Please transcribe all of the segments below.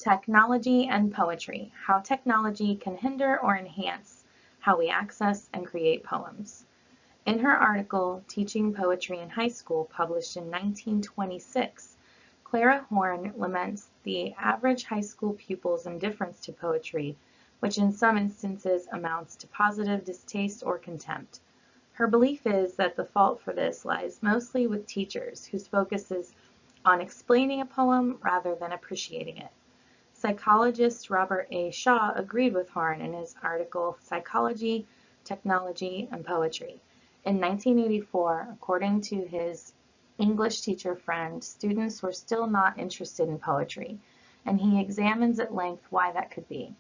Technology and Poetry: How Technology Can Hinder or Enhance How We Access and Create Poems. In her article, Teaching Poetry in High School, published in 1926, Clara Horn laments the average high school pupil's indifference to poetry, which in some instances amounts to positive distaste or contempt. Her belief is that the fault for this lies mostly with teachers, whose focus is on explaining a poem rather than appreciating it. Psychologist Robert A. Shaw agreed with Horn in his article Psychology, Technology, and Poetry. In 1984, according to his English teacher friend, students were still not interested in poetry, and he examines at length why that could be.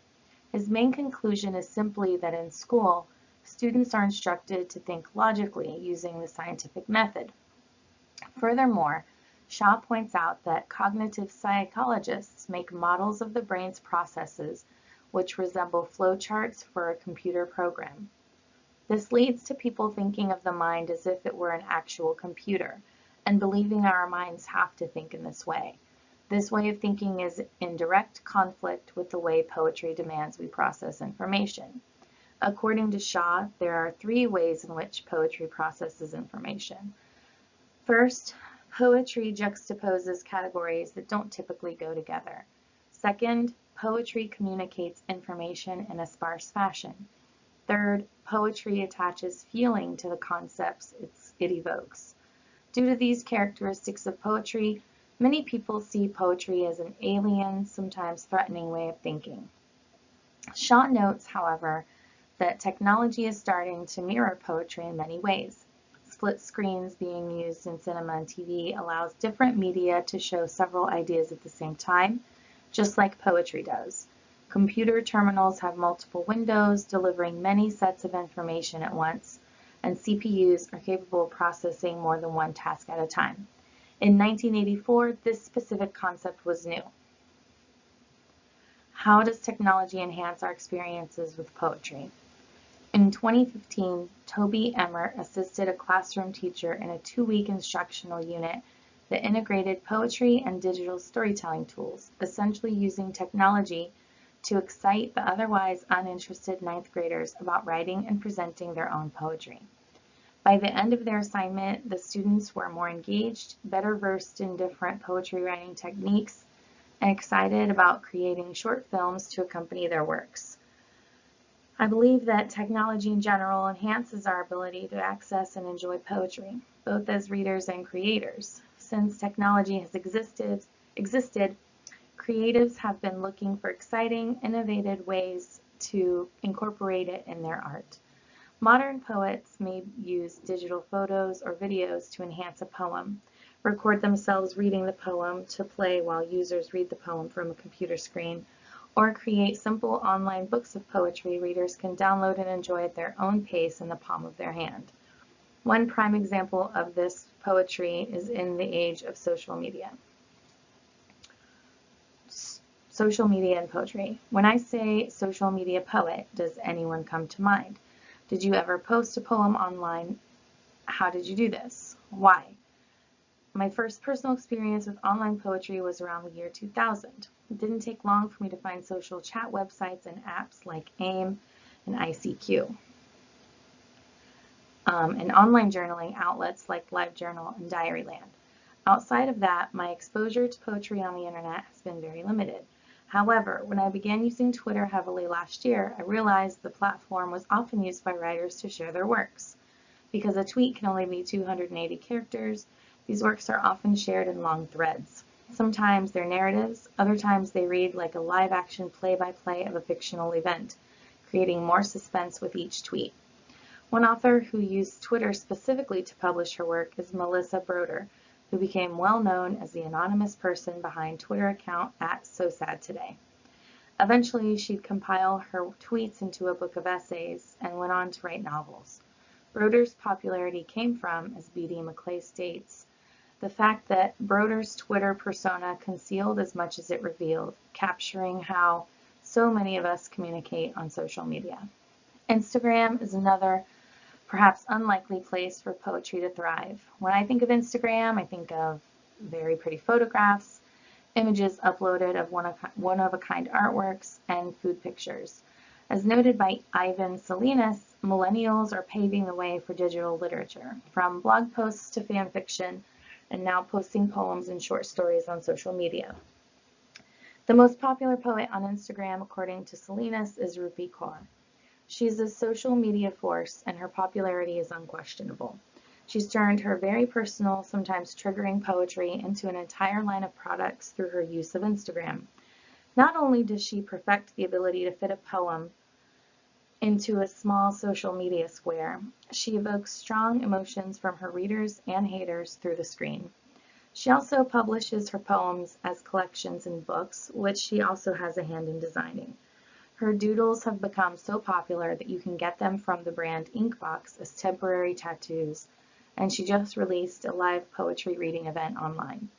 His main conclusion is simply that in school, students are instructed to think logically using the scientific method. Furthermore, Shaw points out that cognitive psychologists make models of the brain's processes which resemble flowcharts for a computer program. This leads to people thinking of the mind as if it were an actual computer, and believing our minds have to think in this way. This way of thinking is in direct conflict with the way poetry demands we process information. According to Shaw, there are three ways in which poetry processes information. First, poetry juxtaposes categories that don't typically go together. Second, poetry communicates information in a sparse fashion. Third, poetry attaches feeling to the concepts it evokes. Due to these characteristics of poetry, many people see poetry as an alien, sometimes threatening way of thinking. Shaw notes, however, that technology is starting to mirror poetry in many ways. Split screens being used in cinema and TV allows different media to show several ideas at the same time, just like poetry does. Computer terminals have multiple windows, delivering many sets of information at once, and CPUs are capable of processing more than one task at a time. In 1984, this specific concept was new. How does technology enhance our experiences with poetry? In 2015, Toby Emmert assisted a classroom teacher in a 2-week instructional unit that integrated poetry and digital storytelling tools, essentially using technology to excite the otherwise uninterested 9th graders about writing and presenting their own poetry. By the end of their assignment, the students were more engaged, better versed in different poetry writing techniques, and excited about creating short films to accompany their works. I believe that technology in general enhances our ability to access and enjoy poetry, both as readers and creators. Since technology has existed, creatives have been looking for exciting, innovative ways to incorporate it in their art. Modern poets may use digital photos or videos to enhance a poem, record themselves reading the poem to play while users read the poem from a computer screen, or create simple online books of poetry readers can download and enjoy at their own pace in the palm of their hand. One prime example of this poetry is in the age of social media. Social media and poetry. When I say social media poet, does anyone come to mind? Did you ever post a poem online? How did you do this? Why? My first personal experience with online poetry was around the year 2000. It didn't take long for me to find social chat websites and apps like AIM and ICQ, and online journaling outlets like LiveJournal and Diaryland. Outside of that, my exposure to poetry on the internet has been very limited. However, when I began using Twitter heavily last year, I realized the platform was often used by writers to share their works. Because a tweet can only be 280 characters, these works are often shared in long threads. Sometimes they're narratives, other times they read like a live-action play-by-play of a fictional event, creating more suspense with each tweet. One author who used Twitter specifically to publish her work is Melissa Broder, who became well known as the anonymous person behind Twitter account @SoSadToday. Eventually, she'd compile her tweets into a book of essays and went on to write novels. Broder's popularity came from, as B.D. McClay states, the fact that Broder's Twitter persona concealed as much as it revealed, capturing how so many of us communicate on social media. Instagram is another, perhaps unlikely place for poetry to thrive. When I think of Instagram, I think of very pretty photographs images uploaded of one-of-a-kind artworks, and food pictures. As noted by Ivan Salinas, millennials are paving the way for digital literature, from blog posts to fan fiction, and now posting poems and short stories on social media. The most popular poet on Instagram, according to Salinas, is Rupi Kaur. She's a social media force, and her popularity is unquestionable. She's turned her very personal, sometimes triggering poetry into an entire line of products through her use of Instagram. Not only does she perfect the ability to fit a poem into a small social media square, she evokes strong emotions from her readers and haters through the screen. She also publishes her poems as collections in books, which she also has a hand in designing. Her doodles have become so popular that you can get them from the brand Inkbox as temporary tattoos, and she just released a live poetry reading event online.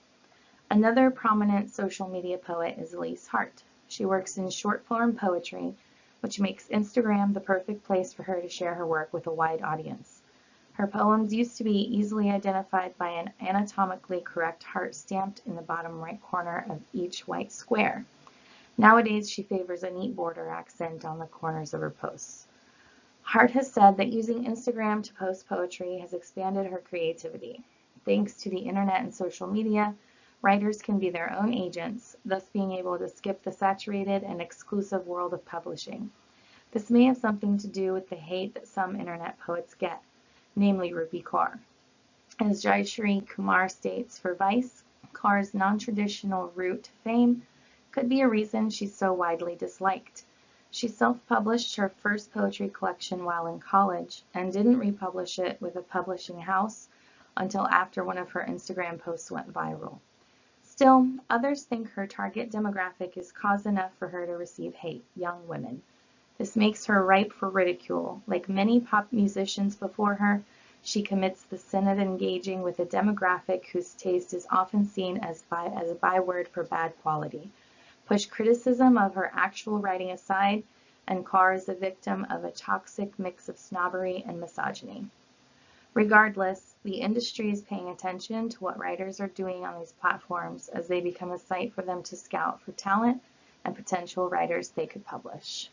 Another prominent social media poet is Elise Hart. She works in short-form poetry, which makes Instagram the perfect place for her to share her work with a wide audience. Her poems used to be easily identified by an anatomically correct heart stamped in the bottom right corner of each white square. Nowadays, she favors a neat border accent on the corners of her posts. Hart has said that using Instagram to post poetry has expanded her creativity. Thanks to the internet and social media, writers can be their own agents, thus being able to skip the saturated and exclusive world of publishing. This may have something to do with the hate that some internet poets get, namely Rupi Kaur. As Jayashree Kumar states for Vice, Kaur's non-traditional route to fame could be a reason she's so widely disliked. She self-published her first poetry collection while in college and didn't republish it with a publishing house until after one of her Instagram posts went viral. Still, others think her target demographic is cause enough for her to receive hate, young women. This makes her ripe for ridicule. Like many pop musicians before her, she commits the sin of engaging with a demographic whose taste is often seen as a byword for bad quality. Push criticism of her actual writing aside, and Kaur is a victim of a toxic mix of snobbery and misogyny. Regardless, the industry is paying attention to what writers are doing on these platforms as they become a site for them to scout for talent and potential writers they could publish.